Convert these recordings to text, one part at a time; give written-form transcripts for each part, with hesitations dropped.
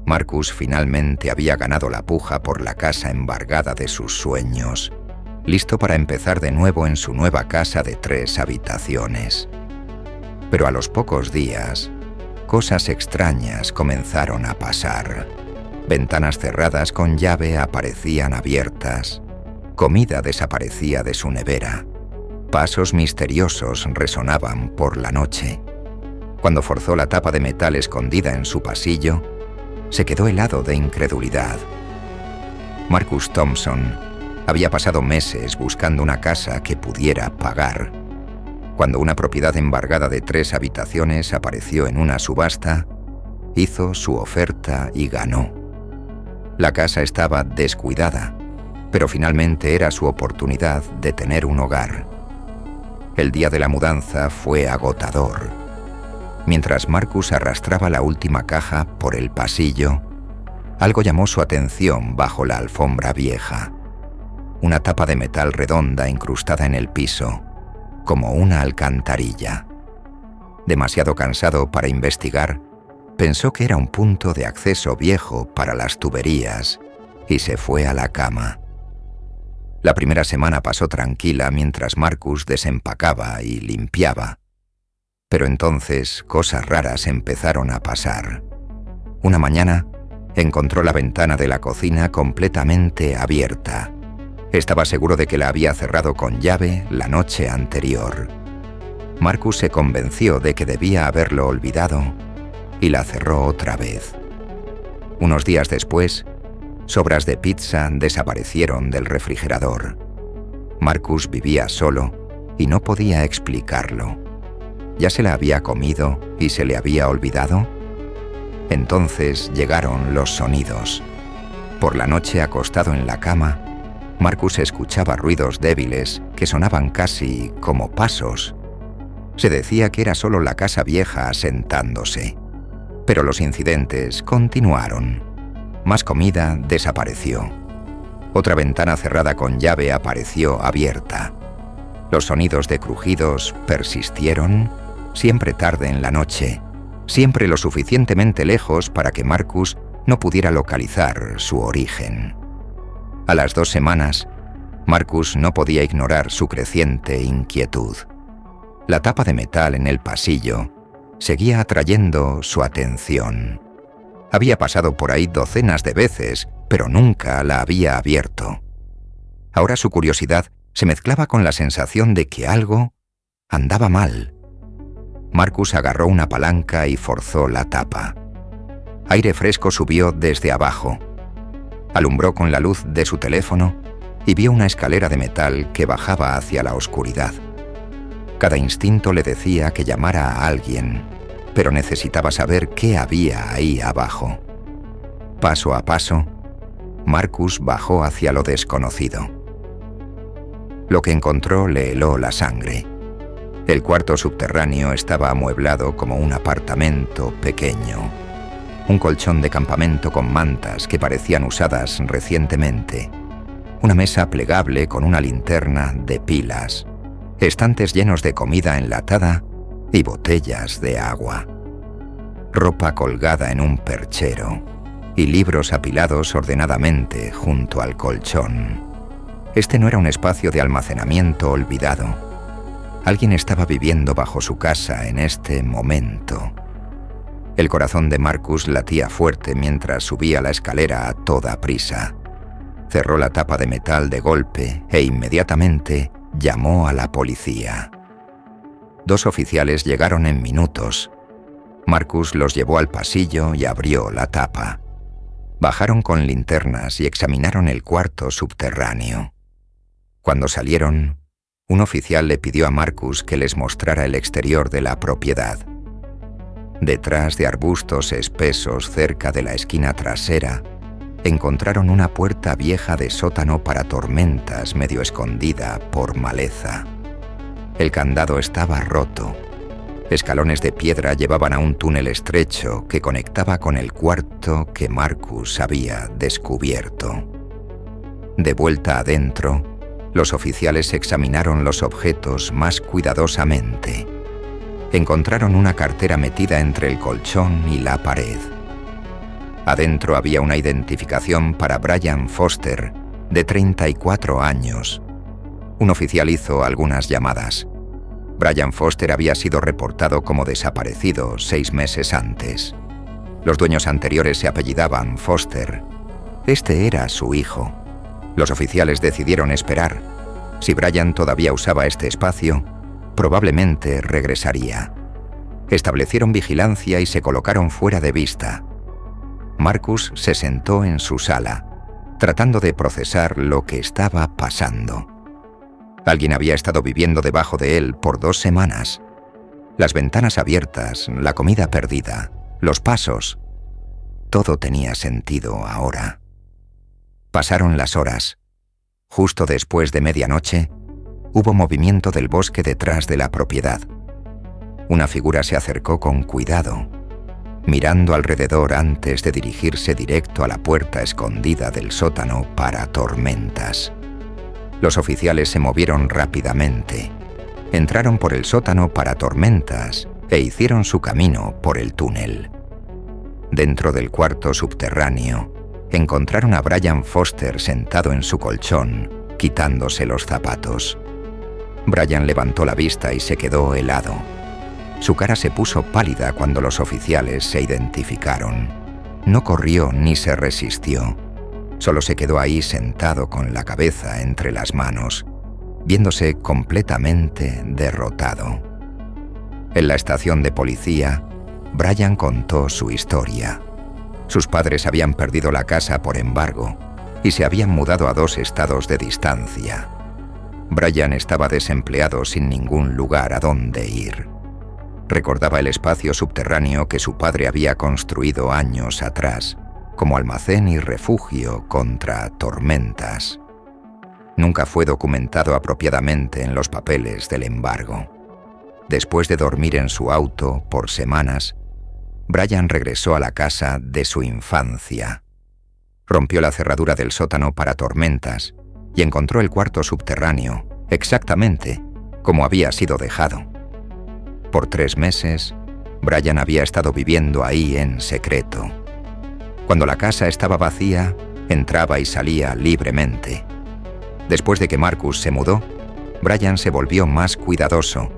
Marcus finalmente había ganado la puja por la casa embargada de sus sueños, listo para empezar de nuevo en su nueva casa de 3 habitaciones. Pero a los pocos días, cosas extrañas comenzaron a pasar. Ventanas cerradas con llave aparecían abiertas. Comida desaparecía de su nevera. Pasos misteriosos resonaban por la noche. Cuando forzó la tapa de metal escondida en su pasillo, se quedó helado de incredulidad. Marcus Thompson había pasado meses buscando una casa que pudiera pagar. Cuando una propiedad embargada de 3 habitaciones apareció en una subasta, hizo su oferta y ganó. La casa estaba descuidada, pero finalmente era su oportunidad de tener un hogar. El día de la mudanza fue agotador. Mientras Marcus arrastraba la última caja por el pasillo, algo llamó su atención bajo la alfombra vieja. Una tapa de metal redonda incrustada en el piso, como una alcantarilla. Demasiado cansado para investigar, pensó que era un punto de acceso viejo para las tuberías y se fue a la cama. La primera semana pasó tranquila mientras Marcus desempacaba y limpiaba. Pero entonces cosas raras empezaron a pasar. Una mañana encontró la ventana de la cocina completamente abierta. Estaba seguro de que la había cerrado con llave la noche anterior. Marcus se convenció de que debía haberlo olvidado y la cerró otra vez. Unos días después, sobras de pizza desaparecieron del refrigerador. Marcus vivía solo y no podía explicarlo. ¿Ya se la había comido y se le había olvidado? Entonces llegaron los sonidos. Por la noche, acostado en la cama, Marcus escuchaba ruidos débiles que sonaban casi como pasos. Se decía que era solo la casa vieja asentándose. Pero los incidentes continuaron. Más comida desapareció. Otra ventana cerrada con llave apareció abierta. Los sonidos de crujidos persistieron, siempre tarde en la noche, siempre lo suficientemente lejos para que Marcus no pudiera localizar su origen. A las 2 semanas, Marcus no podía ignorar su creciente inquietud. La tapa de metal en el pasillo seguía atrayendo su atención. Había pasado por ahí docenas de veces, pero nunca la había abierto. Ahora su curiosidad se mezclaba con la sensación de que algo andaba mal. Marcus agarró una palanca y forzó la tapa. Aire fresco subió desde abajo. Alumbró con la luz de su teléfono y vio una escalera de metal que bajaba hacia la oscuridad. Cada instinto le decía que llamara a alguien, pero necesitaba saber qué había ahí abajo. Paso a paso, Marcus bajó hacia lo desconocido. Lo que encontró le heló la sangre. El cuarto subterráneo estaba amueblado como un apartamento pequeño. Un colchón de campamento con mantas que parecían usadas recientemente. Una mesa plegable con una linterna de pilas. Estantes llenos de comida enlatada y botellas de agua. Ropa colgada en un perchero y libros apilados ordenadamente junto al colchón. Este no era un espacio de almacenamiento olvidado. Alguien estaba viviendo bajo su casa en este momento. El corazón de Marcus latía fuerte mientras subía la escalera a toda prisa. Cerró la tapa de metal de golpe e inmediatamente llamó a la policía. 2 oficiales llegaron en minutos. Marcus los llevó al pasillo y abrió la tapa. Bajaron con linternas y examinaron el cuarto subterráneo. Cuando salieron, un oficial le pidió a Marcus que les mostrara el exterior de la propiedad. Detrás de arbustos espesos cerca de la esquina trasera, encontraron una puerta vieja de sótano para tormentas medio escondida por maleza. El candado estaba roto. Escalones de piedra llevaban a un túnel estrecho que conectaba con el cuarto que Marcus había descubierto. De vuelta adentro, los oficiales examinaron los objetos más cuidadosamente. Encontraron una cartera metida entre el colchón y la pared. Adentro había una identificación para Brian Foster, de 34 años. Un oficial hizo algunas llamadas. Brian Foster había sido reportado como desaparecido 6 meses antes. Los dueños anteriores se apellidaban Foster. Este era su hijo. Los oficiales decidieron esperar. Si Brian todavía usaba este espacio, probablemente regresaría. Establecieron vigilancia y se colocaron fuera de vista. Marcus se sentó en su sala, tratando de procesar lo que estaba pasando. Alguien había estado viviendo debajo de él por 2 semanas. Las ventanas abiertas, la comida perdida, los pasos. Todo tenía sentido ahora. Pasaron las horas. Justo después de medianoche, hubo movimiento del bosque detrás de la propiedad. Una figura se acercó con cuidado, mirando alrededor antes de dirigirse directo a la puerta escondida del sótano para tormentas. Los oficiales se movieron rápidamente. Entraron por el sótano para tormentas e hicieron su camino por el túnel. Dentro del cuarto subterráneo, encontraron a Brian Foster sentado en su colchón, quitándose los zapatos. Brian levantó la vista y se quedó helado. Su cara se puso pálida cuando los oficiales se identificaron. No corrió ni se resistió. Solo se quedó ahí sentado con la cabeza entre las manos, viéndose completamente derrotado. En la estación de policía, Brian contó su historia. Sus padres habían perdido la casa por embargo y se habían mudado a 2 estados de distancia. Brian estaba desempleado sin ningún lugar a donde ir. Recordaba el espacio subterráneo que su padre había construido años atrás, como almacén y refugio contra tormentas. Nunca fue documentado apropiadamente en los papeles del embargo. Después de dormir en su auto por semanas, Brian regresó a la casa de su infancia. Rompió la cerradura del sótano para tormentas y encontró el cuarto subterráneo, exactamente como había sido dejado. Por 3 meses, Brian había estado viviendo ahí en secreto. Cuando la casa estaba vacía, entraba y salía libremente. Después de que Marcus se mudó, Brian se volvió más cuidadoso.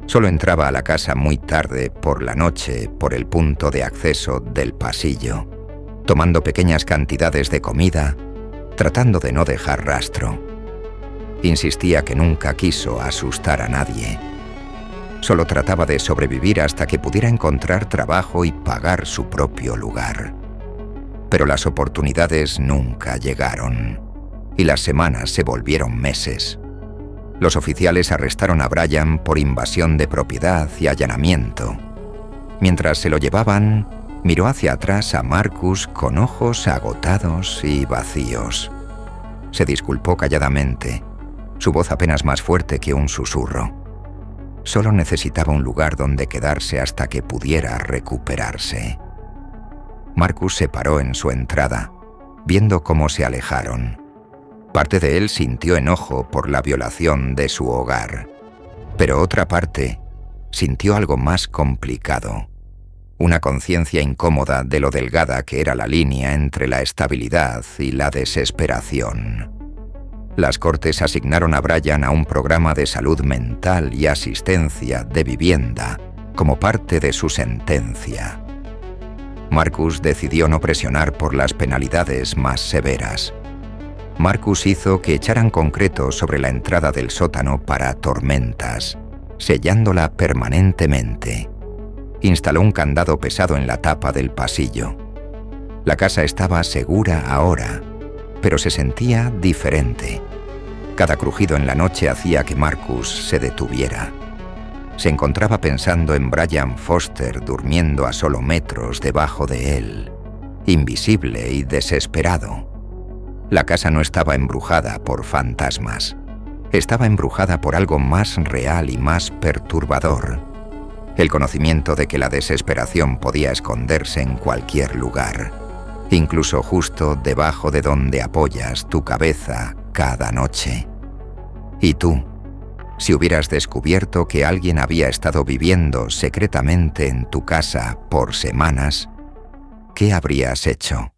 Solo entraba a la casa muy tarde por la noche por el punto de acceso del pasillo, tomando pequeñas cantidades de comida, tratando de no dejar rastro. Insistía que nunca quiso asustar a nadie. Solo trataba de sobrevivir hasta que pudiera encontrar trabajo y pagar su propio lugar. Pero las oportunidades nunca llegaron, y las semanas se volvieron meses. Los oficiales arrestaron a Brian por invasión de propiedad y allanamiento. Mientras se lo llevaban, miró hacia atrás a Marcus con ojos agotados y vacíos. Se disculpó calladamente, su voz apenas más fuerte que un susurro. Solo necesitaba un lugar donde quedarse hasta que pudiera recuperarse. Marcus se paró en su entrada, viendo cómo se alejaron. Parte de él sintió enojo por la violación de su hogar, pero otra parte sintió algo más complicado, una conciencia incómoda de lo delgada que era la línea entre la estabilidad y la desesperación. Las cortes asignaron a Brian a un programa de salud mental y asistencia de vivienda como parte de su sentencia. Marcus decidió no presionar por las penalidades más severas. Marcus hizo que echaran concreto sobre la entrada del sótano para tormentas, sellándola permanentemente. Instaló un candado pesado en la tapa del pasillo. La casa estaba segura ahora, pero se sentía diferente. Cada crujido en la noche hacía que Marcus se detuviera. Se encontraba pensando en Brian Foster durmiendo a solo metros debajo de él, invisible y desesperado. La casa no estaba embrujada por fantasmas. Estaba embrujada por algo más real y más perturbador. El conocimiento de que la desesperación podía esconderse en cualquier lugar, incluso justo debajo de donde apoyas tu cabeza cada noche. ¿Y tú? Si hubieras descubierto que alguien había estado viviendo secretamente en tu casa por semanas, ¿qué habrías hecho?